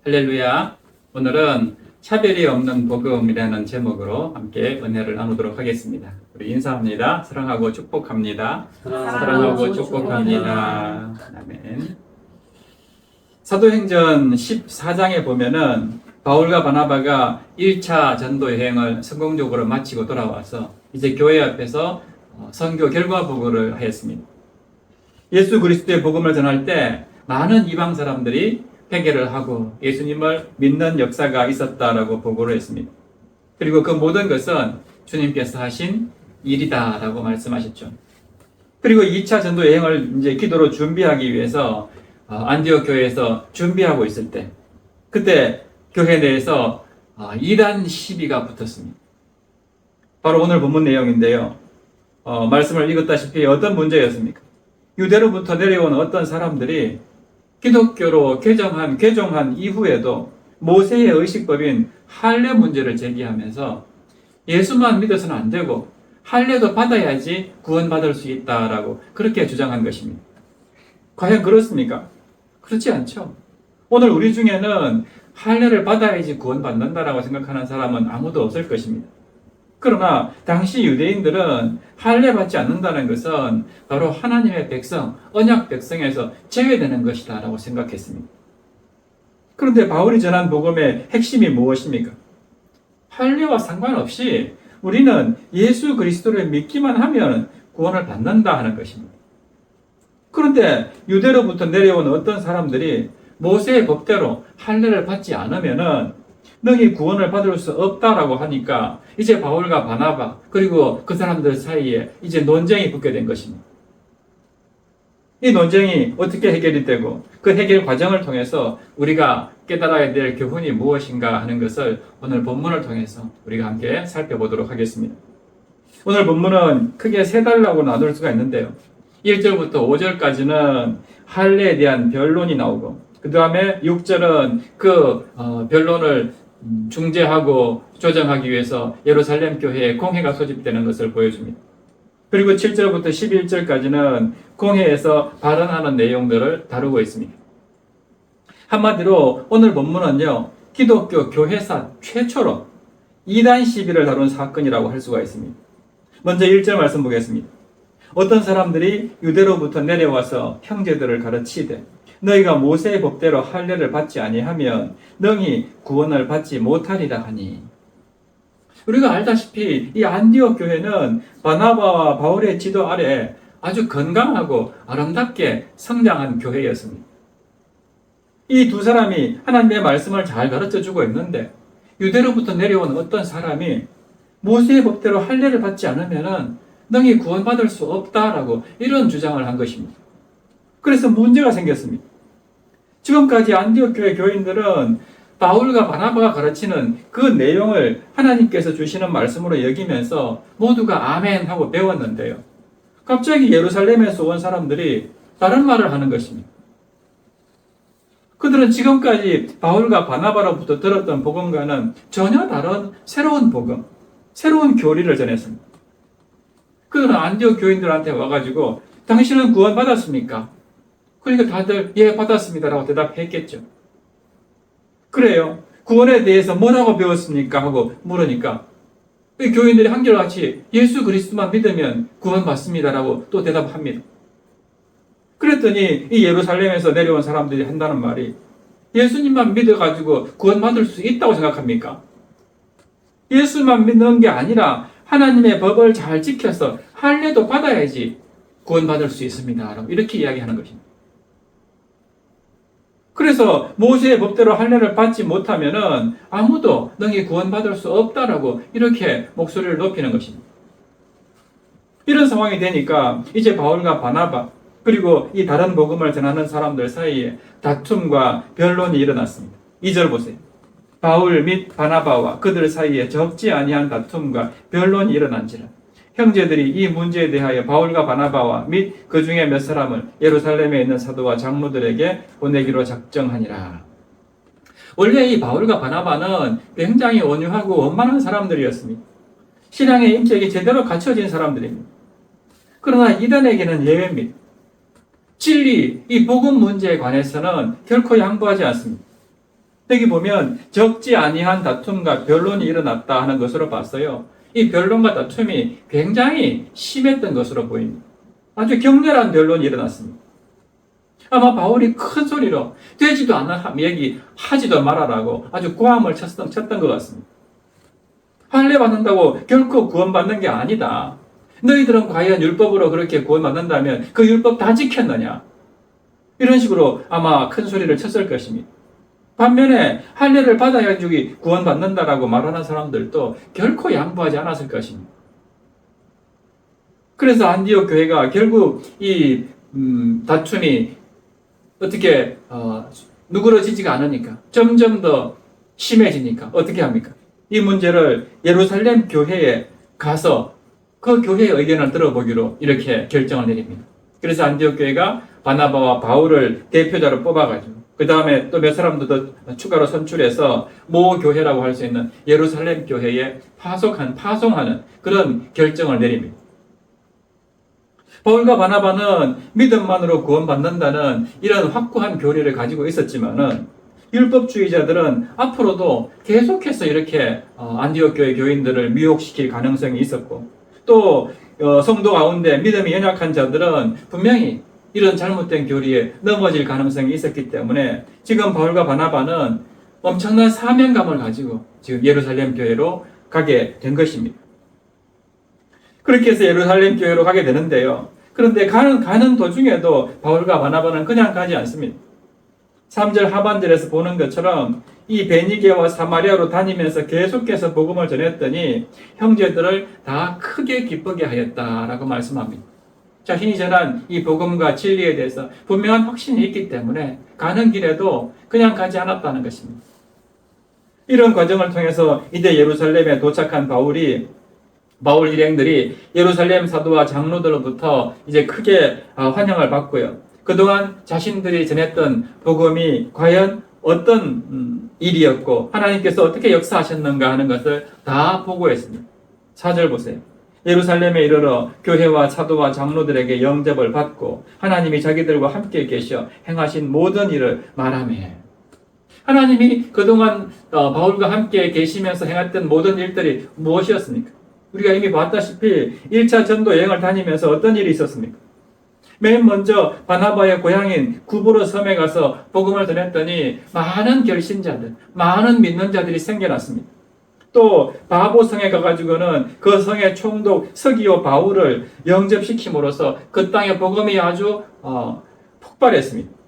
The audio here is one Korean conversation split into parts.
할렐루야. 오늘은 차별이 없는 복음이라는 제목으로 함께 은혜를 나누도록 하겠습니다. 우리 인사합니다. 사랑하고 축복합니다. 사랑하고 축복합니다. 아멘. 사도행전 14장에 보면은 바울과 바나바가 1차 전도 여행을 성공적으로 마치고 돌아와서 이제 교회 앞에서 선교 결과 보고를 하였습니다. 예수 그리스도의 복음을 전할 때 많은 이방 사람들이 회개를 하고 예수님을 믿는 역사가 있었다라고 보고를 했습니다. 그리고 그 모든 것은 주님께서 하신 일이다라고 말씀하셨죠. 그리고 2차 전도 여행을 이제 기도로 준비하기 위해서 안디옥 교회에서 준비하고 있을 때 그때 교회 내에서 이단 시비가 붙었습니다. 바로 오늘 본문 내용인데요. 말씀을 읽었다시피 어떤 문제였습니까? 유대로부터 내려온 어떤 사람들이 기독교로 개종한 이후에도 모세의 의식법인 할례 문제를 제기하면서 예수만 믿어서는 안 되고 할례도 받아야지 구원받을 수 있다라고 그렇게 주장한 것입니다. 과연 그렇습니까? 그렇지 않죠. 오늘 우리 중에는 할례를 받아야지 구원받는다라고 생각하는 사람은 아무도 없을 것입니다. 그러나 당시 유대인들은 할례 받지 않는다는 것은 바로 하나님의 백성, 언약 백성에서 제외되는 것이다 라고 생각했습니다. 그런데 바울이 전한 복음의 핵심이 무엇입니까? 할례와 상관없이 우리는 예수 그리스도를 믿기만 하면 구원을 받는다 하는 것입니다. 그런데 유대로부터 내려온 어떤 사람들이 모세의 법대로 할례를 받지 않으면은 너희 구원을 받을 수 없다라고 하니까 이제 바울과 바나바 그리고 그 사람들 사이에 이제 논쟁이 붙게 된 것입니다. 이 논쟁이 어떻게 해결이 되고 그 해결 과정을 통해서 우리가 깨달아야 될 교훈이 무엇인가 하는 것을 오늘 본문을 통해서 우리가 함께 살펴보도록 하겠습니다. 오늘 본문은 크게 세 달라고 나눌 수가 있는데요. 1절부터 5절까지는 할례에 대한 변론이 나오고 그 다음에 6절은 그 변론을 중재하고 조정하기 위해서 예루살렘 교회에 공회가 소집되는 것을 보여줍니다. 그리고 7절부터 11절까지는 공회에서 발언하는 내용들을 다루고 있습니다. 한마디로 오늘 본문은요, 기독교 교회사 최초로 이단 시비를 다룬 사건이라고 할 수가 있습니다. 먼저 1절 말씀 보겠습니다. 어떤 사람들이 유대로부터 내려와서 형제들을 가르치되 너희가 모세의 법대로 할례를 받지 아니하면 너희 구원을 받지 못하리라 하니. 우리가 알다시피 이 안디옥 교회는 바나바와 바울의 지도 아래 아주 건강하고 아름답게 성장한 교회였습니다. 이 두 사람이 하나님의 말씀을 잘 가르쳐주고 있는데 유대로부터 내려온 어떤 사람이 모세의 법대로 할례를 받지 않으면 너희 구원받을 수 없다라고 이런 주장을 한 것입니다. 그래서 문제가 생겼습니다. 지금까지 안디옥 교회 교인들은 바울과 바나바가 가르치는 그 내용을 하나님께서 주시는 말씀으로 여기면서 모두가 아멘 하고 배웠는데요. 갑자기 예루살렘에서 온 사람들이 다른 말을 하는 것입니다. 그들은 지금까지 바울과 바나바로부터 들었던 복음과는 전혀 다른 새로운 복음, 새로운 교리를 전했습니다. 그들은 안디옥 교인들한테 와가지고 당신은 구원 받았습니까? 그러니까 다들 예 받았습니다라고 대답했겠죠. 그래요. 구원에 대해서 뭐라고 배웠습니까? 하고 물으니까 이 교인들이 한결같이 예수 그리스도만 믿으면 구원받습니다라고 또 대답합니다. 그랬더니 이 예루살렘에서 내려온 사람들이 한다는 말이 예수님만 믿어가지고 구원받을 수 있다고 생각합니까? 예수만 믿는 게 아니라 하나님의 법을 잘 지켜서 할례도 받아야지 구원받을 수 있습니다. 이렇게 이야기하는 것입니다. 그래서 모세의 법대로 할례를 받지 못하면은 아무도 너희 구원받을 수 없다라고 이렇게 목소리를 높이는 것입니다. 이런 상황이 되니까 이제 바울과 바나바 그리고 이 다른 복음을 전하는 사람들 사이에 다툼과 변론이 일어났습니다. 2절 보세요. 바울 및 바나바와 그들 사이에 적지 아니한 다툼과 변론이 일어난지라. 형제들이 이 문제에 대하여 바울과 바나바와 및 그 중에 몇 사람을 예루살렘에 있는 사도와 장로들에게 보내기로 작정하니라. 원래 이 바울과 바나바는 굉장히 온유하고 원만한 사람들이었습니다. 신앙의 인격이 제대로 갖춰진 사람들입니다. 그러나 이단에게는 예외입니다. 진리, 이 복음 문제에 관해서는 결코 양보하지 않습니다. 여기 보면 적지 아니한 다툼과 변론이 일어났다 하는 것으로 봤어요. 이 변론과 다툼이 굉장히 심했던 것으로 보입니다. 아주 격렬한 변론이 일어났습니다. 아마 바울이 큰 소리로 되지도 않는 얘기 하지도 말아라고 아주 고함을 쳤던 것 같습니다. 할례 받는다고 결코 구원받는 게 아니다. 너희들은 과연 율법으로 그렇게 구원받는다면 그 율법 다 지켰느냐? 이런 식으로 아마 큰 소리를 쳤을 것입니다. 반면에 할례를 받아야지 구원받는다라고 말하는 사람들도 결코 양보하지 않았을 것입니다. 그래서 안디옥 교회가 결국 이 다툼이 어떻게 누그러지지가 않으니까 점점 더 심해지니까 어떻게 합니까? 이 문제를 예루살렘 교회에 가서 그 교회의 의견을 들어보기로 이렇게 결정을 내립니다. 그래서 안디옥 교회가 바나바와 바울을 대표자로 뽑아가지고 그 다음에 또 몇 사람도 더 추가로 선출해서 모 교회라고 할 수 있는 예루살렘 교회에 파송하는 그런 결정을 내립니다. 바울과 바나바는 믿음만으로 구원받는다는 이런 확고한 교리를 가지고 있었지만은 율법주의자들은 앞으로도 계속해서 이렇게 안디옥 교회 교인들을 미혹시킬 가능성이 있었고 또 성도 가운데 믿음이 연약한 자들은 분명히 이런 잘못된 교리에 넘어질 가능성이 있었기 때문에 지금 바울과 바나바는 엄청난 사명감을 가지고 지금 예루살렘 교회로 가게 된 것입니다. 그렇게 해서 예루살렘 교회로 가게 되는데요. 그런데 가는 도중에도 바울과 바나바는 그냥 가지 않습니다. 3절 하반절에서 보는 것처럼 이 베니게와 사마리아로 다니면서 계속해서 복음을 전했더니 형제들을 다 크게 기쁘게 하였다라고 말씀합니다. 자신이 전한 이 복음과 진리에 대해서 분명한 확신이 있기 때문에 가는 길에도 그냥 가지 않았다는 것입니다. 이런 과정을 통해서 이제 예루살렘에 도착한 바울 일행들이 예루살렘 사도와 장로들로부터 이제 크게 환영을 받고요. 그동안 자신들이 전했던 복음이 과연 어떤 일이었고 하나님께서 어떻게 역사하셨는가 하는 것을 다 보고했습니다. 4절 보세요. 예루살렘에 이르러 교회와 사도와 장로들에게 영접을 받고 하나님이 자기들과 함께 계셔 행하신 모든 일을 말하며 하나님이 그동안 바울과 함께 계시면서 행했던 모든 일들이 무엇이었습니까? 우리가 이미 봤다시피 1차 전도 여행을 다니면서 어떤 일이 있었습니까? 맨 먼저 바나바의 고향인 구브로 섬에 가서 복음을 전했더니 많은 결신자들, 많은 믿는 자들이 생겨났습니다. 또 바보성에 가가지고는 그 성의 총독 서기오 바울을 영접시킴으로써 그 땅의 복음이 아주 폭발했습니다.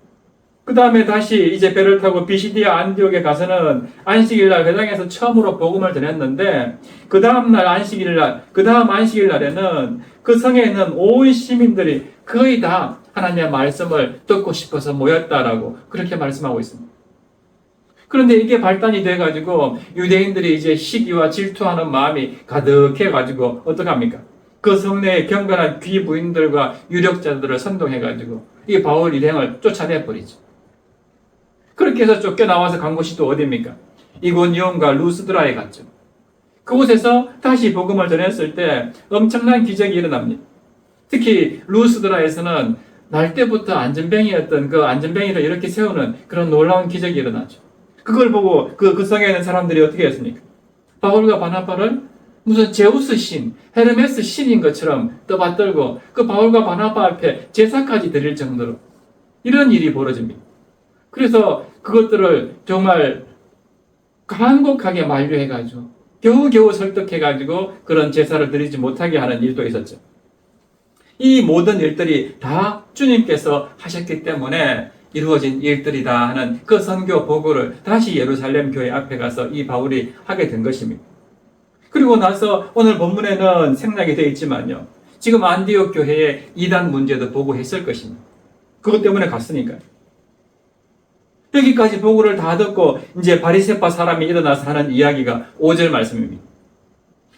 그 다음에 다시 이제 배를 타고 비시디아 안디옥에 가서는 안식일날 회당에서 처음으로 복음을 전했는데 그 다음 안식일날에는 그 성에 있는 온 시민들이 거의 다 하나님의 말씀을 듣고 싶어서 모였다라고 그렇게 말씀하고 있습니다. 그런데 이게 발단이 돼가지고 유대인들이 이제 시기와 질투하는 마음이 가득해가지고 어떡합니까? 그 성내에 경건한 귀부인들과 유력자들을 선동해가지고 이 바울 일행을 쫓아내버리죠. 그렇게 해서 쫓겨나와서 간 곳이 또 어디입니까? 이고니온과 루스드라에 갔죠. 그곳에서 다시 복음을 전했을 때 엄청난 기적이 일어납니다. 특히 루스드라에서는 날 때부터 안전뱅이였던 그 안전뱅이를 이렇게 세우는 그런 놀라운 기적이 일어나죠. 그걸 보고 그 성에 있는 사람들이 어떻게 했습니까? 바울과 바나바를 무슨 제우스 신, 헤르메스 신인 것처럼 떠받들고 그 바울과 바나바 앞에 제사까지 드릴 정도로 이런 일이 벌어집니다. 그래서 그것들을 정말 간곡하게 만류해가지고 겨우겨우 설득해가지고 그런 제사를 드리지 못하게 하는 일도 있었죠. 이 모든 일들이 다 주님께서 하셨기 때문에 이루어진 일들이다 하는 그 선교 보고를 다시 예루살렘 교회 앞에 가서 이 바울이 하게 된 것입니다. 그리고 나서 오늘 본문에는 생략이 되어 있지만요. 지금 안디옥 교회의 이단 문제도 보고했을 것입니다. 그것 때문에 갔으니까요. 여기까지 보고를 다 듣고 이제 바리새파 사람이 일어나서 하는 이야기가 5절 말씀입니다.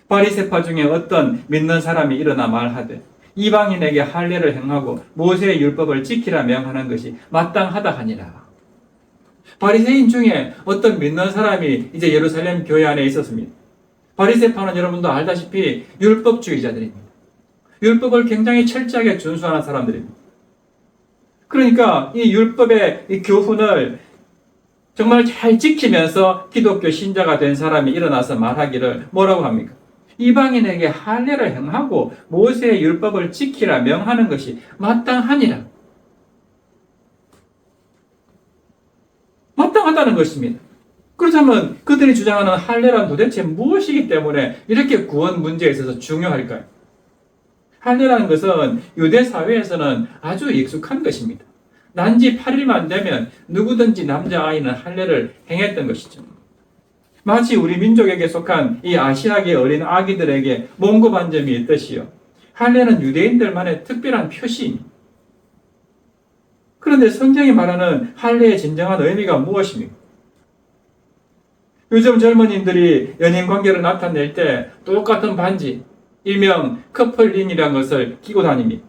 바리새파 중에 어떤 믿는 사람이 일어나 말하되 이방인에게 할례를 행하고 모세의 율법을 지키라 명하는 것이 마땅하다 하니라. 바리새인 중에 어떤 믿는 사람이 이제 예루살렘 교회 안에 있었습니다. 바리새파는 여러분도 알다시피 율법주의자들입니다. 율법을 굉장히 철저하게 준수하는 사람들입니다. 그러니까 이 율법의 이 교훈을 정말 잘 지키면서 기독교 신자가 된 사람이 일어나서 말하기를 뭐라고 합니까? 이방인에게 할례를 행하고 모세의 율법을 지키라 명하는 것이 마땅하니라. 마땅하다는 것입니다. 그렇다면 그들이 주장하는 할례란 도대체 무엇이기 때문에 이렇게 구원 문제에 있어서 중요할까요? 할례라는 것은 유대 사회에서는 아주 익숙한 것입니다. 난지 8일만 되면 누구든지 남자아이는 할례를 행했던 것이죠. 마치 우리 민족에게 속한 이 아시아계 어린 아기들에게 몽고반점이 있듯이요. 할례는 유대인들만의 특별한 표시입니다. 그런데 성경이 말하는 할례의 진정한 의미가 무엇입니까? 요즘 젊은이들이 연인 관계를 나타낼 때 똑같은 반지, 일명 커플린이라는 것을 끼고 다닙니다.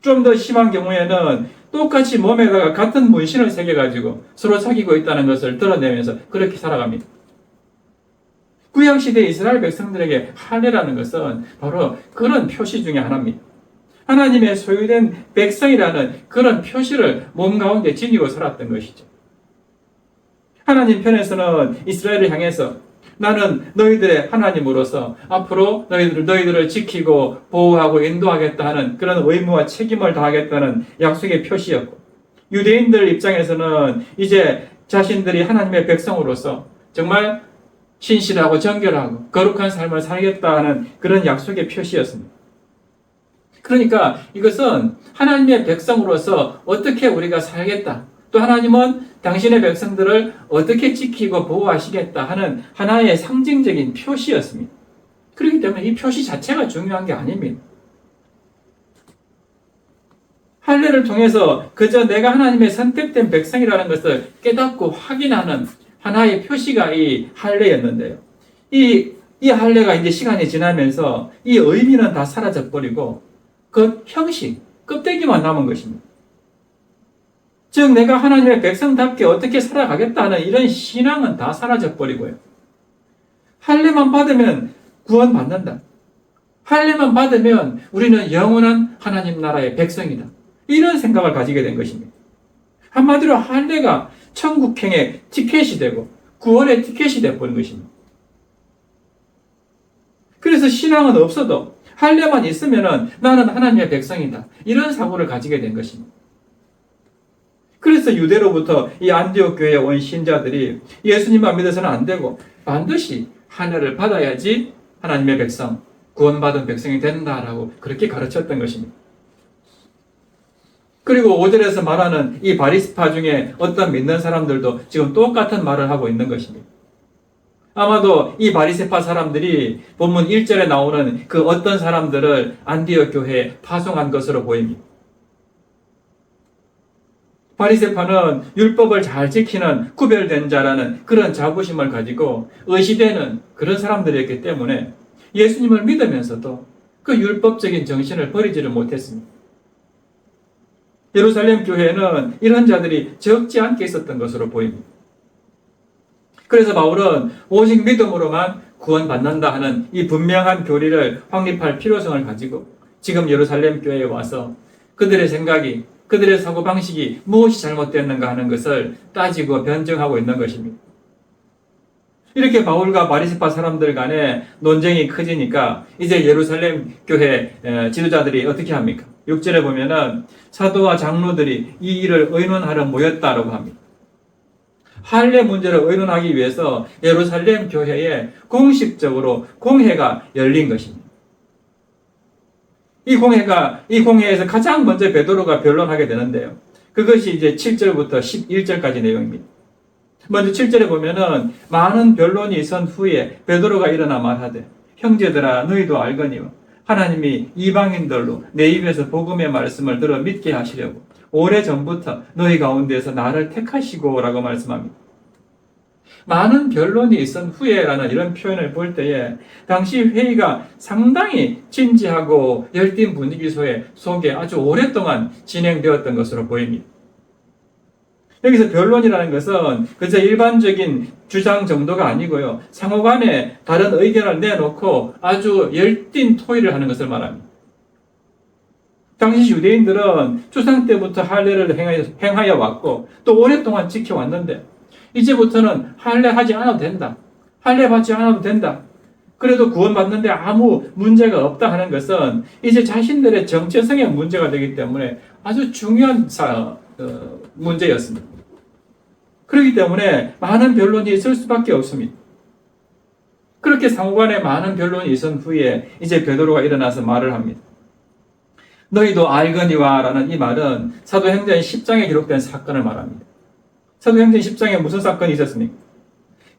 좀 더 심한 경우에는 똑같이 몸에다가 같은 문신을 새겨가지고 서로 사귀고 있다는 것을 드러내면서 그렇게 살아갑니다. 구약시대 이스라엘 백성들에게 할례라는 것은 바로 그런 표시 중에 하나입니다. 하나님의 소유된 백성이라는 그런 표시를 몸 가운데 지니고 살았던 것이죠. 하나님 편에서는 이스라엘을 향해서 나는 너희들의 하나님으로서 앞으로 너희들을 지키고 보호하고 인도하겠다 하는 그런 의무와 책임을 다하겠다는 약속의 표시였고, 유대인들 입장에서는 이제 자신들이 하나님의 백성으로서 정말 신실하고 정결하고 거룩한 삶을 살겠다 하는 그런 약속의 표시였습니다. 그러니까 이것은 하나님의 백성으로서 어떻게 우리가 살겠다, 또 하나님은 당신의 백성들을 어떻게 지키고 보호하시겠다 하는 하나의 상징적인 표시였습니다. 그렇기 때문에 이 표시 자체가 중요한 게 아닙니다. 할례를 통해서 그저 내가 하나님의 선택된 백성이라는 것을 깨닫고 확인하는 하나의 표시가 이 할례였는데요. 이 할례가 이제 시간이 지나면서 이 의미는 다 사라져 버리고 그 형식, 껍데기만 남은 것입니다. 즉 내가 하나님의 백성답게 어떻게 살아가겠다 하는 이런 신앙은 다 사라져 버리고요. 할례만 받으면 구원받는다. 할례만 받으면 우리는 영원한 하나님 나라의 백성이다. 이런 생각을 가지게 된 것입니다. 한마디로 할례가 천국행의 티켓이 되고 구원의 티켓이 되어버린 것입니다. 그래서 신앙은 없어도 할례만 있으면 나는 하나님의 백성이다. 이런 사고를 가지게 된 것입니다. 그래서 유대로부터 이 안디옥 교회에 온 신자들이 예수님만 믿어서는 안 되고 반드시 할례를 받아야지 하나님의 백성, 구원받은 백성이 된다라고 그렇게 가르쳤던 것입니다. 그리고 5절에서 말하는 이 바리새파 중에 어떤 믿는 사람들도 지금 똑같은 말을 하고 있는 것입니다. 아마도 이 바리새파 사람들이 본문 1절에 나오는 그 어떤 사람들을 안디옥 교회에 파송한 것으로 보입니다. 바리새파는 율법을 잘 지키는 구별된 자라는 그런 자부심을 가지고 의시되는 그런 사람들이었기 때문에 예수님을 믿으면서도 그 율법적인 정신을 버리지를 못했습니다. 예루살렘 교회에는 이런 자들이 적지 않게 있었던 것으로 보입니다. 그래서 바울은 오직 믿음으로만 구원받는다 하는 이 분명한 교리를 확립할 필요성을 가지고 지금 예루살렘 교회에 와서 그들의 생각이, 그들의 사고방식이 무엇이 잘못됐는가 하는 것을 따지고 변증하고 있는 것입니다. 이렇게 바울과 바리새파 사람들 간에 논쟁이 커지니까 이제 예루살렘 교회 지도자들이 어떻게 합니까? 6절에 보면은 사도와 장로들이 이 일을 의논하러 모였다라고 합니다. 할례 문제를 의논하기 위해서 예루살렘 교회에 공식적으로 공회가 열린 것입니다. 이 공회에서 가장 먼저 베드로가 변론하게 되는데요. 그것이 이제 7절부터 11절까지 내용입니다. 먼저 7절에 보면은 많은 변론이 있은 후에 베드로가 일어나 말하되 형제들아 너희도 알거니와 하나님이 이방인들로 내 입에서 복음의 말씀을 들어 믿게 하시려고 오래전부터 너희 가운데서 나를 택하시고 라고 말씀합니다. 많은 변론이 있은 후에라는 이런 표현을 볼 때에 당시 회의가 상당히 진지하고 열띤 분위기 속에 아주 오랫동안 진행되었던 것으로 보입니다. 여기서 변론이라는 것은 그저 일반적인 주장 정도가 아니고요. 상호간에 다른 의견을 내놓고 아주 열띤 토의를 하는 것을 말합니다. 당시 유대인들은 추상 때부터 할례를 행하여 왔고 또 오랫동안 지켜왔는데 이제부터는 할례하지 않아도 된다. 할례 받지 않아도 된다. 그래도 구원받는데 아무 문제가 없다 하는 것은 이제 자신들의 정체성의 문제가 되기 때문에 아주 중요한 문제였습니다. 그렇기 때문에 많은 변론이 있을 수밖에 없습니다. 그렇게 상호간에 많은 변론이 있은 후에 이제 베드로가 일어나서 말을 합니다. 너희도 알거니와 라는 이 말은 사도행전 10장에 기록된 사건을 말합니다. 사도행전 10장에 무슨 사건이 있었습니까?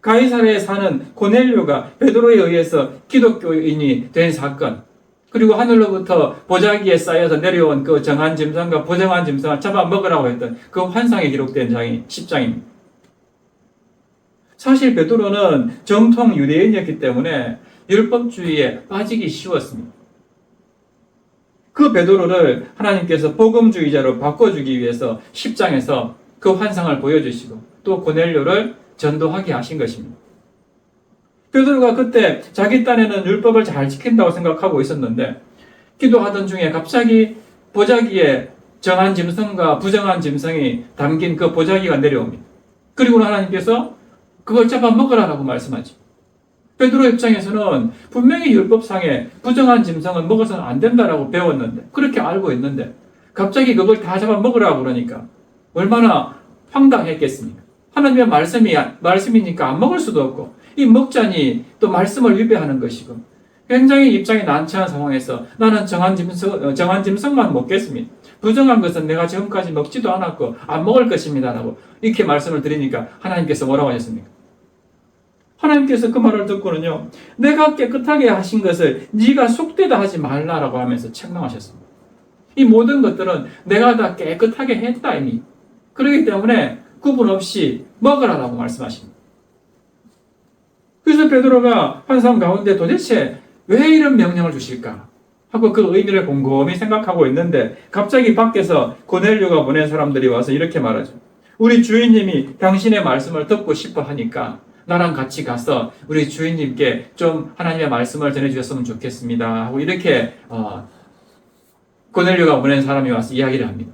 가이사랴에 사는 고넬료가 베드로에 의해서 기독교인이 된 사건, 그리고 하늘로부터 보자기에 쌓여서 내려온 그 정한 짐승과 부정한 짐승을 잡아먹으라고 했던 그 환상에 기록된 장이 10장입니다. 사실 베드로는 정통 유대인이었기 때문에 율법주의에 빠지기 쉬웠습니다. 그 베드로를 하나님께서 복음주의자로 바꿔주기 위해서 10장에서 그 환상을 보여주시고 또 고넬료를 전도하게 하신 것입니다. 베드로가 그때 자기 딴에는 율법을 잘 지킨다고 생각하고 있었는데 기도하던 중에 갑자기 보자기에 정한 짐승과 부정한 짐승이 담긴 그 보자기가 내려옵니다. 그리고 하나님께서 그걸 잡아먹으라고 말씀하죠. 베드로 입장에서는 분명히 율법상에 부정한 짐승은 먹어서는 안 된다라고 배웠는데, 그렇게 알고 있는데 갑자기 그걸 다 잡아먹으라고 그러니까 얼마나 황당했겠습니까? 하나님의 말씀이니까 안 먹을 수도 없고, 이 먹자니 또 말씀을 위배하는 것이고, 굉장히 입장이 난처한 상황에서 나는 정한 짐승만 먹겠습니다. 부정한 것은 내가 지금까지 먹지도 않았고 안 먹을 것입니다 라고 이렇게 말씀을 드리니까 하나님께서 뭐라고 하셨습니까? 하나님께서 그 말을 듣고는요, 내가 깨끗하게 하신 것을 네가 속되다 하지 말라라고 하면서 책망하셨습니다. 이 모든 것들은 내가 다 깨끗하게 했다 이미. 그렇기 때문에 구분 없이 먹으라라고 말씀하십니다. 그래서 베드로가 환상 가운데 도대체 왜 이런 명령을 주실까 하고 그 의미를 곰곰이 생각하고 있는데 갑자기 밖에서 고넬료가 보낸 사람들이 와서 이렇게 말하죠. 우리 주인님이 당신의 말씀을 듣고 싶어 하니까 나랑 같이 가서 우리 주인님께 좀 하나님의 말씀을 전해주셨으면 좋겠습니다 하고 이렇게 고넬료가 보낸 사람이 와서 이야기를 합니다.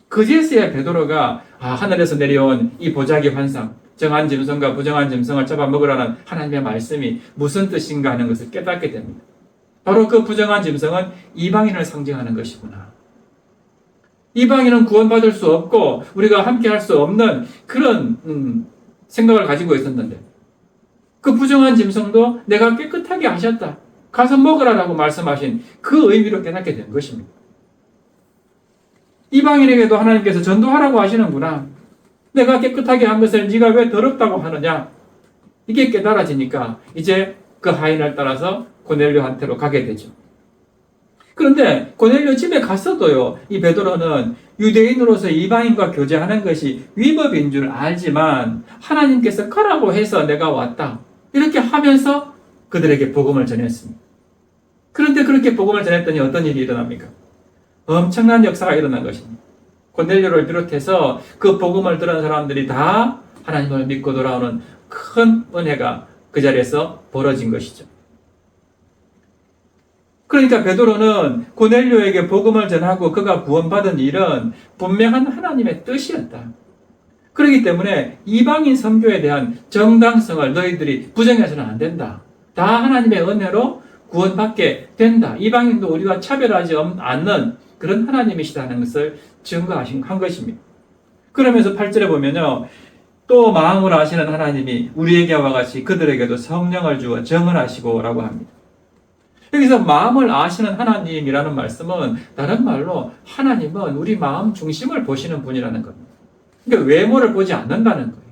그제서야 베드로가 하늘에서 내려온 이 보자기 환상, 정한 짐승과 부정한 짐승을 잡아먹으라는 하나님의 말씀이 무슨 뜻인가 하는 것을 깨닫게 됩니다. 바로 그 부정한 짐승은 이방인을 상징하는 것이구나. 이방인은 구원받을 수 없고 우리가 함께 할 수 없는 그런 생각을 가지고 있었는데 그 부정한 짐승도 내가 깨끗하게 하셨다. 가서 먹으라라고 말씀하신 그 의미로 깨닫게 된 것입니다. 이방인에게도 하나님께서 전도하라고 하시는구나. 내가 깨끗하게 한 것을 네가 왜 더럽다고 하느냐. 이게 깨달아지니까 이제 그 하인을 따라서 고넬료한테로 가게 되죠. 그런데 고넬료 집에 갔어도요, 이 베드로는 유대인으로서 이방인과 교제하는 것이 위법인 줄 알지만 하나님께서 가라고 해서 내가 왔다. 이렇게 하면서 그들에게 복음을 전했습니다. 그런데 그렇게 복음을 전했더니 어떤 일이 일어납니까? 엄청난 역사가 일어난 것입니다. 고넬료를 비롯해서 그 복음을 들은 사람들이 다 하나님을 믿고 돌아오는 큰 은혜가 그 자리에서 벌어진 것이죠. 그러니까 베드로는 고넬료에게 복음을 전하고 그가 구원받은 일은 분명한 하나님의 뜻이었다. 그렇기 때문에 이방인 선교에 대한 정당성을 너희들이 부정해서는 안 된다. 다 하나님의 은혜로 구원받게 된다. 이방인도 우리와 차별하지 않는 그런 하나님이시다는 것을 증거한 것입니다. 그러면서 8절에 보면요, 또 마음을 아시는 하나님이 우리에게와 같이 그들에게도 성령을 주어 정언하시고 라고 합니다. 여기서 마음을 아시는 하나님이라는 말씀은 다른 말로 하나님은 우리 마음 중심을 보시는 분이라는 겁니다. 그러니까 외모를 보지 않는다는 거예요.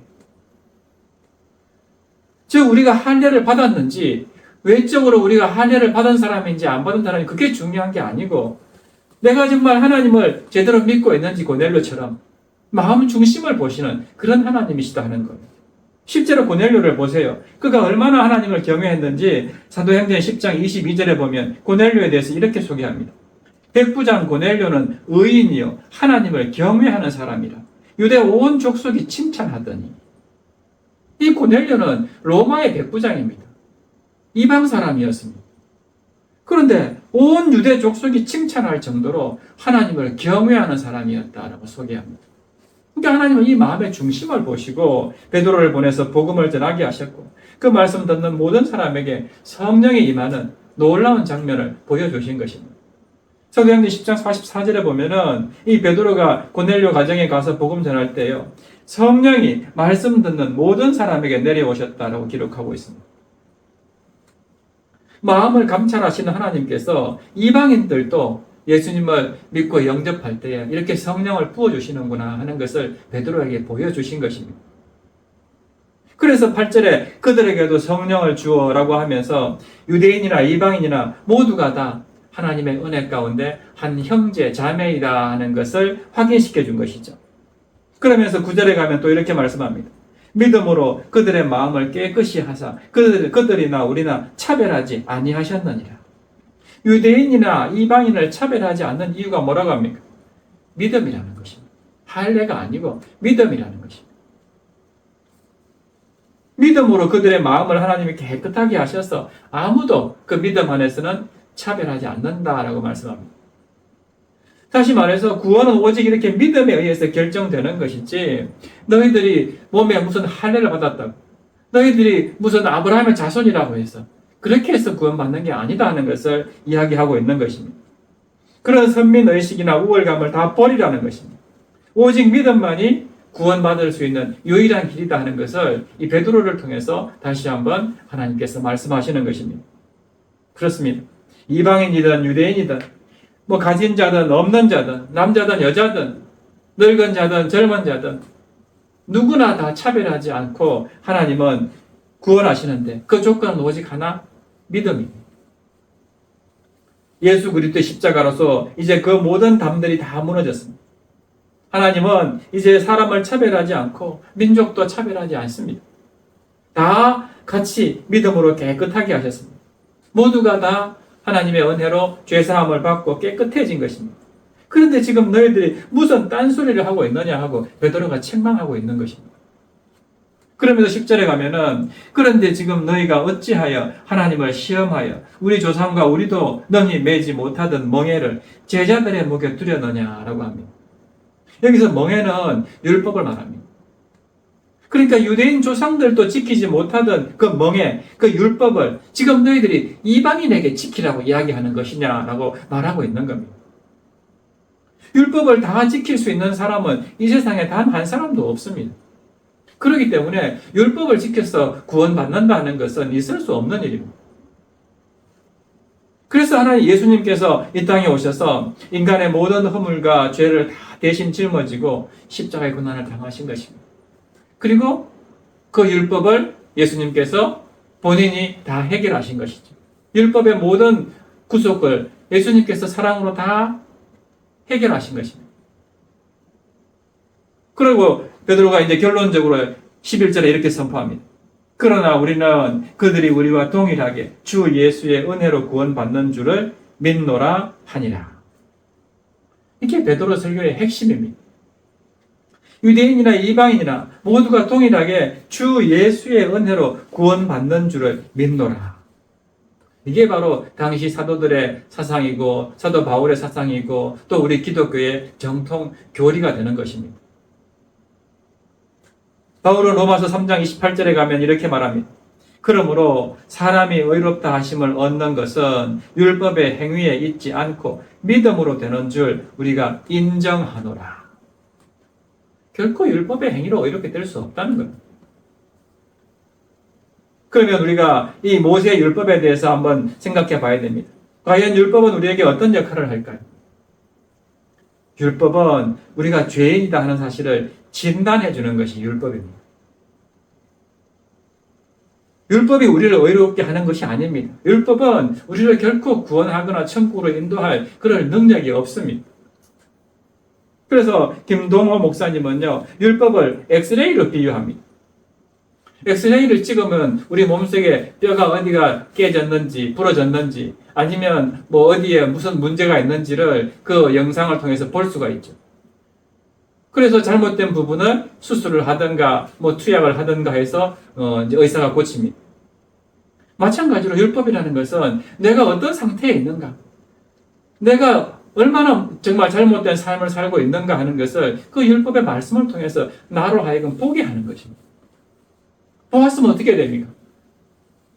즉 우리가 할례를 받았는지 외적으로 우리가 할례를 받은 사람인지 안 받은 사람인지 그게 중요한 게 아니고 내가 정말 하나님을 제대로 믿고 있는지 고넬료처럼 마음 중심을 보시는 그런 하나님이시다 하는 거예요. 실제로 고넬료를 보세요. 그가 얼마나 하나님을 경외했는지 사도행전 10장 22절에 보면 고넬료에 대해서 이렇게 소개합니다. 백부장 고넬료는 의인이요 하나님을 경외하는 사람이라 유대 온 족속이 칭찬하더니. 이 고넬료는 로마의 백부장입니다. 이방 사람이었습니다. 그런데 온 유대 족속이 칭찬할 정도로 하나님을 경외하는 사람이었다라고 소개합니다. 그러니까 하나님은 이 마음의 중심을 보시고 베드로를 보내서 복음을 전하게 하셨고 그 말씀 듣는 모든 사람에게 성령이 임하는 놀라운 장면을 보여주신 것입니다. 사도행전 10장 44절에 보면은 이 베드로가 고넬료 가정에 가서 복음 전할 때요, 성령이 말씀 듣는 모든 사람에게 내려오셨다라고 기록하고 있습니다. 마음을 감찰하시는 하나님께서 이방인들도 예수님을 믿고 영접할 때에 이렇게 성령을 부어주시는구나 하는 것을 베드로에게 보여주신 것입니다. 그래서 8절에 그들에게도 성령을 주어라고 하면서 유대인이나 이방인이나 모두가 다 하나님의 은혜 가운데 한 형제, 자매이다 하는 것을 확인시켜 준 것이죠. 그러면서 9절에 가면 또 이렇게 말씀합니다. 믿음으로 그들의 마음을 깨끗이 하사 그들이나 우리나 차별하지 아니하셨느니라. 유대인이나 이방인을 차별하지 않는 이유가 뭐라고 합니까? 믿음이라는 것입니다. 할례가 아니고 믿음이라는 것입니다. 믿음으로 그들의 마음을 하나님이 깨끗하게 하셔서 아무도 그 믿음 안에서는 차별하지 않는다라고 말씀합니다. 다시 말해서 구원은 오직 이렇게 믿음에 의해서 결정되는 것이지 너희들이 몸에 무슨 할례를 받았다고 너희들이 무슨 아브라함의 자손이라고 해서 그렇게 해서 구원받는 게 아니다 하는 것을 이야기하고 있는 것입니다. 그런 선민의식이나 우월감을 다 버리라는 것입니다. 오직 믿음만이 구원받을 수 있는 유일한 길이다 하는 것을 이 베드로를 통해서 다시 한번 하나님께서 말씀하시는 것입니다. 그렇습니다. 이방인이든 유대인이든 뭐 가진 자든 없는 자든 남자든 여자든 늙은 자든 젊은 자든 누구나 다 차별하지 않고 하나님은 구원하시는데 그 조건은 오직 하나, 믿음입니다. 예수 그리스도의 십자가로서 이제 그 모든 담들이 다 무너졌습니다. 하나님은 이제 사람을 차별하지 않고 민족도 차별하지 않습니다. 다 같이 믿음으로 깨끗하게 하셨습니다. 모두가 다 하나님의 은혜로 죄사함을 받고 깨끗해진 것입니다. 그런데 지금 너희들이 무슨 딴소리를 하고 있느냐 하고 베드로가 책망하고 있는 것입니다. 그러면서 10절에 가면은 그런데 지금 너희가 어찌하여 하나님을 시험하여 우리 조상과 우리도 능히 매지 못하던 멍에를 제자들의 목에 두려느냐라고 합니다. 여기서 멍에는 율법을 말합니다. 그러니까 유대인 조상들도 지키지 못하던 그 멍에, 그 율법을 지금 너희들이 이방인에게 지키라고 이야기하는 것이냐라고 말하고 있는 겁니다. 율법을 다 지킬 수 있는 사람은 이 세상에 단 한 사람도 없습니다. 그렇기 때문에 율법을 지켜서 구원받는다는 것은 있을 수 없는 일입니다. 그래서 하나님 예수님께서 이 땅에 오셔서 인간의 모든 허물과 죄를 다 대신 짊어지고 십자가의 고난을 당하신 것입니다. 그리고 그 율법을 예수님께서 본인이 다 해결하신 것이죠. 율법의 모든 구속을 예수님께서 사랑으로 다 해결하신 것입니다. 그리고 베드로가 이제 결론적으로 11절에 이렇게 선포합니다. 그러나 우리는 그들이 우리와 동일하게 주 예수의 은혜로 구원받는 줄을 믿노라 하니라. 이게 베드로 설교의 핵심입니다. 유대인이나 이방인이나 모두가 동일하게 주 예수의 은혜로 구원받는 줄을 믿노라. 이게 바로 당시 사도들의 사상이고 사도 바울의 사상이고 또 우리 기독교의 정통 교리가 되는 것입니다. 바울은 로마서 3장 28절에 가면 이렇게 말합니다. 그러므로 사람이 의롭다 하심을 얻는 것은 율법의 행위에 있지 않고 믿음으로 되는 줄 우리가 인정하노라. 결코 율법의 행위로 이렇게 될 수 없다는 겁니다. 그러면 우리가 이 모세의 율법에 대해서 한번 생각해 봐야 됩니다. 과연 율법은 우리에게 어떤 역할을 할까요? 율법은 우리가 죄인이다 하는 사실을 진단해 주는 것이 율법입니다. 율법이 우리를 의롭게 하는 것이 아닙니다. 율법은 우리를 결코 구원하거나 천국으로 인도할 그럴 능력이 없습니다. 그래서 김동호 목사님은요, 율법을 엑스레이로 비유합니다. 엑스레이를 찍으면 우리 몸속에 뼈가 어디가 깨졌는지, 부러졌는지, 아니면 뭐 어디에 무슨 문제가 있는지를 그 영상을 통해서 볼 수가 있죠. 그래서 잘못된 부분을 수술을 하든가, 뭐 투약을 하든가 해서 이제 의사가 고칩니다. 마찬가지로 율법이라는 것은 내가 어떤 상태에 있는가, 내가 얼마나 정말 잘못된 삶을 살고 있는가 하는 것을 그 율법의 말씀을 통해서 나로 하여금 보게 하는 것입니다. 보았으면 어떻게 됩니까?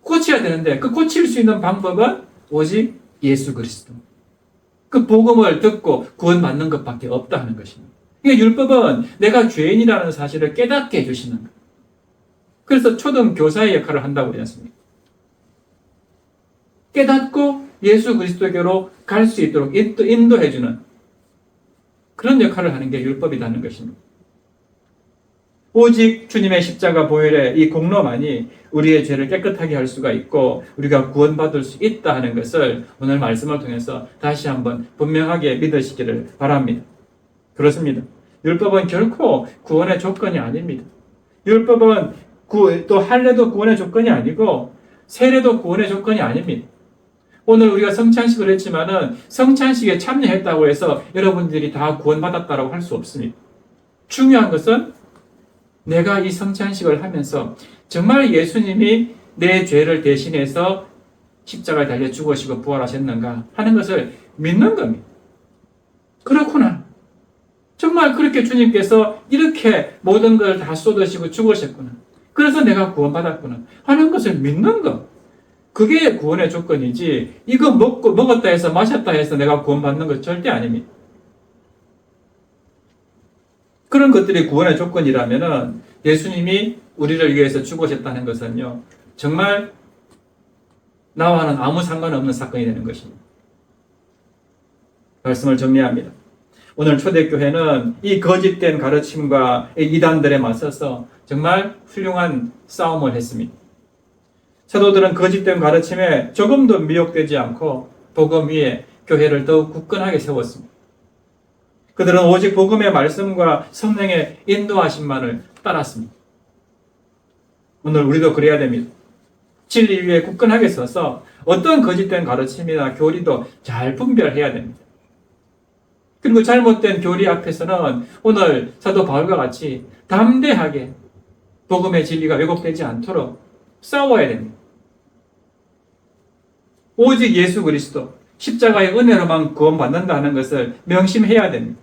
고쳐야 되는데 그 고칠 수 있는 방법은 오직 예수 그리스도. 그 복음을 듣고 구원받는 것밖에 없다 하는 것입니다. 그러니까 율법은 내가 죄인이라는 사실을 깨닫게 해주시는 거예요. 그래서 초등 교사의 역할을 한다고 그러지 않습니까? 깨닫고 예수 그리스도께로 갈 수 있도록 인도해주는 그런 역할을 하는 게 율법이라는 것입니다. 오직 주님의 십자가 보혈의 이 공로만이 우리의 죄를 깨끗하게 할 수가 있고 우리가 구원받을 수 있다 하는 것을 오늘 말씀을 통해서 다시 한번 분명하게 믿으시기를 바랍니다. 그렇습니다. 율법은 결코 구원의 조건이 아닙니다. 율법은 또 할례도 구원의 조건이 아니고 세례도 구원의 조건이 아닙니다. 오늘 우리가 성찬식을 했지만은 성찬식에 참여했다고 해서 여러분들이 다 구원받았다고 할 수 없습니다. 중요한 것은 내가 이 성찬식을 하면서 정말 예수님이 내 죄를 대신해서 십자가에 달려 죽으시고 부활하셨는가 하는 것을 믿는 겁니다. 그렇구나. 정말 그렇게 주님께서 이렇게 모든 걸 다 쏟으시고 죽으셨구나. 그래서 내가 구원받았구나 하는 것을 믿는 것. 그게 구원의 조건이지 이거 먹었다 해서 마셨다 해서 내가 구원받는 것 절대 아닙니다. 그런 것들이 구원의 조건이라면은 예수님이 우리를 위해서 죽으셨다는 것은요, 정말 나와는 아무 상관없는 사건이 되는 것입니다. 말씀을 정리합니다. 오늘 초대교회는 이 거짓된 가르침과 이단들에 맞서서 정말 훌륭한 싸움을 했습니다. 사도들은 거짓된 가르침에 조금도 미혹되지 않고 복음 위에 교회를 더욱 굳건하게 세웠습니다. 그들은 오직 복음의 말씀과 성령의 인도하심만을 따랐습니다. 오늘 우리도 그래야 됩니다. 진리 위에 굳건하게 서서 어떤 거짓된 가르침이나 교리도 잘 분별해야 됩니다. 그리고 잘못된 교리 앞에서는 오늘 사도 바울과 같이 담대하게 복음의 진리가 왜곡되지 않도록 싸워야 됩니다. 오직 예수 그리스도 십자가의 은혜로만 구원받는다는 것을 명심해야 됩니다.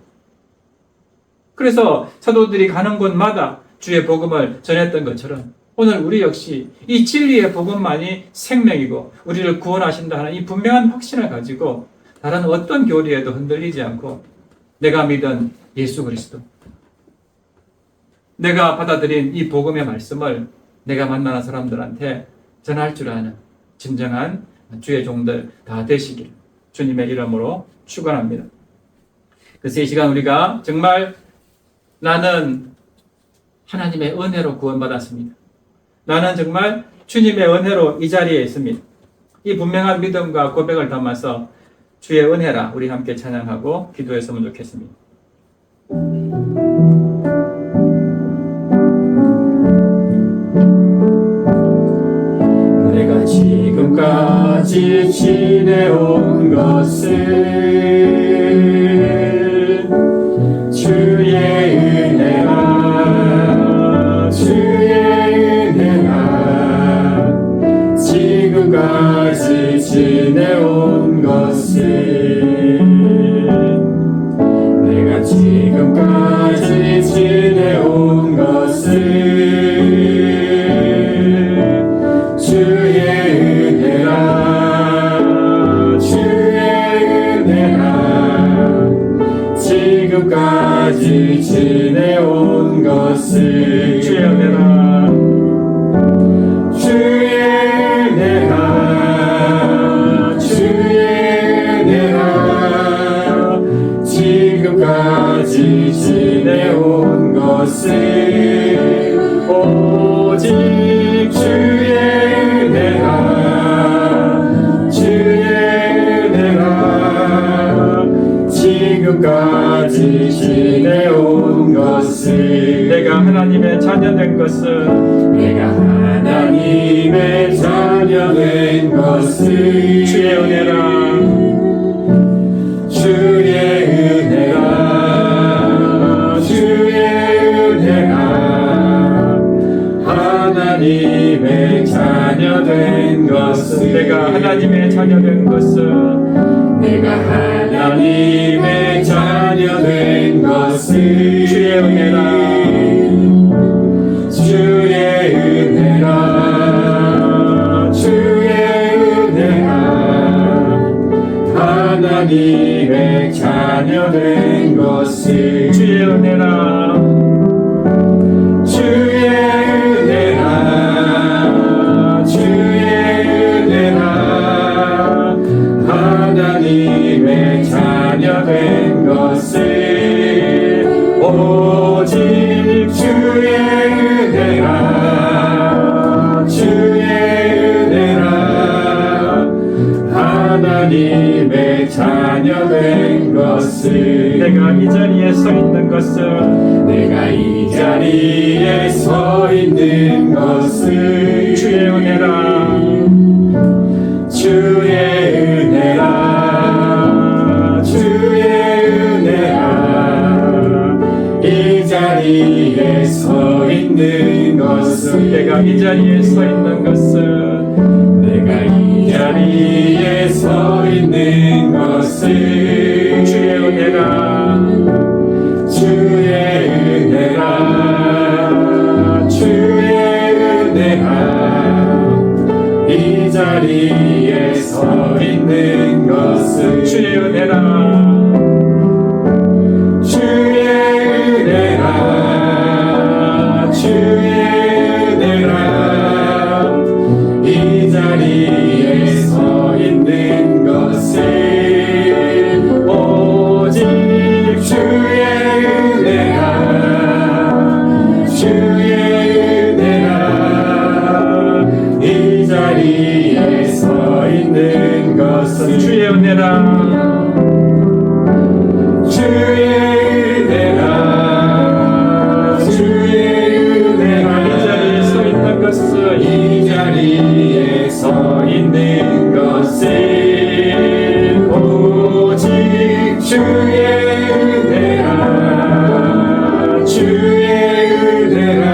그래서 사도들이 가는 곳마다 주의 복음을 전했던 것처럼 오늘 우리 역시 이 진리의 복음만이 생명이고 우리를 구원하신다 하는 이 분명한 확신을 가지고 다른 어떤 교리에도 흔들리지 않고 내가 믿은 예수 그리스도, 내가 받아들인 이 복음의 말씀을 내가 만나는 사람들한테 전할 줄 아는 진정한 주의 종들 다 되시길 주님의 이름으로 축원합니다. 그래서 이 시간 우리가 정말 나는 하나님의 은혜로 구원받았습니다. 나는 정말 주님의 은혜로 이 자리에 있습니다. 이 분명한 믿음과 고백을 담아서 주의 은혜라 우리 함께 찬양하고 기도했으면 좋겠습니다. 내가 지금까지 지내온 것을 주의 은혜라 지금까지 지내온 것을 내가 지금까지 지내온 것을 주의 은혜라 지금까지 지내온 것을 주의 은혜라 지금까지 지내온 것을 오직 주의 은혜라 지금까지 지내온 것을 내가 하나님의 자녀된 것은 주의 은혜라 하나님의 자녀된 것은 내가 하나님의 자녀된 것은 내가 하나님의 자녀 된 것을 주의 은혜라 주의 은혜라 주의 은혜라 하나님의 자녀 된 것을 주의 은혜라 주의 은혜라 주의 은혜라 하나님의 자녀 된 것을 오직 주의 은혜라 주의 은혜라 하나님의 자녀 된 것을 내가 이 자리에 서 있는 것은 내가 이 자리에 서 있는 것을 주의 은혜라 주의 은혜라 주의 은혜라 이 자리에 서 있는 것을 내가 이 자리에 서 있는 것은 내가 이 자리에 서 있는 것을 주의 은혜라 주의 은혜라 주의 은혜라 이 자리에 서 있는 것을 주의 은혜라 주의 은혜라 주의 은혜라 이 자리에 서 있는 것을 오직 주의 은혜라 주의 은혜라 이 자리에 서 있는 것을 주의 은혜라 주의 은혜라 주의 은혜라 이 자리에 서 있는 것은 이 자리에 서 있는 것을 오직 주의 은혜라 주의 은혜라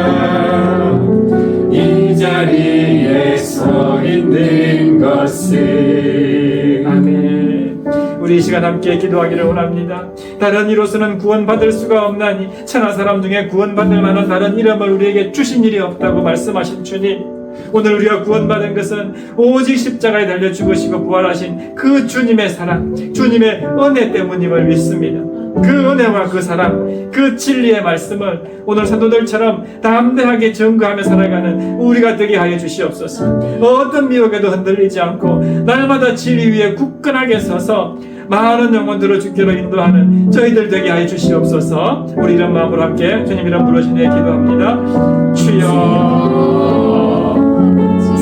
이 자리에 서 있는 것을 아멘. 우리 이 시간 함께 기도하기를 원합니다. 다른 이로서는 구원받을 수가 없나니 천하 사람 중에 구원받을 만한 다른 이름을 우리에게 주신 일이 없다고 말씀하신 주님, 오늘 우리가 구원받은 것은 오직 십자가에 달려 죽으시고 부활하신 그 주님의 사랑, 주님의 은혜 때문임을 믿습니다. 그 은혜와 그 사랑, 그 진리의 말씀을 오늘 사도들처럼 담대하게 증거하며 살아가는 우리가 되게 하여 주시옵소서. 어떤 미혹에도 흔들리지 않고 날마다 진리 위에 굳건하게 서서 많은 영혼들을 주께로 인도하는 저희들 되게 하여 주시옵소서. 우리 이런 마음으로 함께 주님 이름 부르시네 기도합니다. 주여,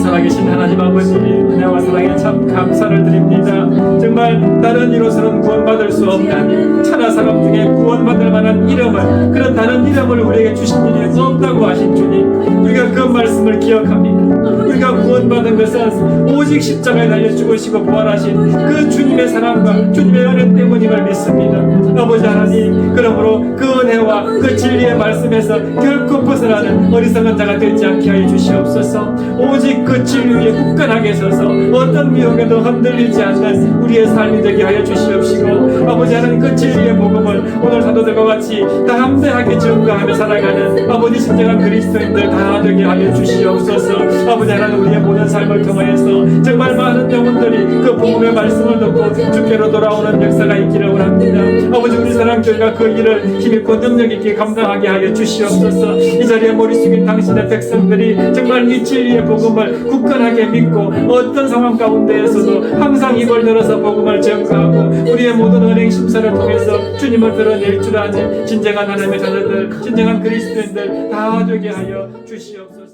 살아계신 하나님 아버지, 은혜와 사랑에 참 감사를 드립니다. 정말 다른 이로서는 구원받을 수 없나니 천하 사람 중에 구원받을 만한 이름을, 그런 다른 이름을 우리에게 주신 일이 없다고 하신 주님, 우리가 그 말씀을 기억합니다. 우리가 구원받은 것은 오직 십자가에 달려 죽으시고 부활하신 그 주님의 사랑과 주님의 은혜 때문임을 믿습니다. 아버지 하나님, 그러므로 그 은혜와 그 진리의 말씀에서 결코 벗어나는 어리석은 자가 되지 않게 하여 주시옵소서. 오직 그 진리 위에 굳건하게 서서 어떤 미혹에도 흔들리지 않는 우리의 삶이 되게 하여 주시옵시고, 아버지 하나님, 그 진리의 복음을 오늘 사도들과 같이 담대하게 증거하며 살아가는 아버지 진정한 그리스도인들 다 되게 하여 주시옵소서. 아버지 하나님, 우리의 모든 삶을 통하여서 정말 많은 영혼들이 그 복음의 말씀을 듣고 주께로 돌아오는 역사가 있기를 원합니다. 아버지, 우리 사랑교회가 그 일을 힘있고 능력 있게 감당하게 하여 주시옵소서. 이 자리에 머리 숙인 당신의 백성들이 정말 이 진리의 복음을 굳건하게 믿고 어떤 상황 가운데에서도 항상 입을 열어서 복음을 전가하고 우리의 모든 은행 심사를 통해서 주님을 드러낼 줄 아는 진정한 하나님의 자녀들, 진정한 그리스도인들 다 되게 하여 주시옵소서.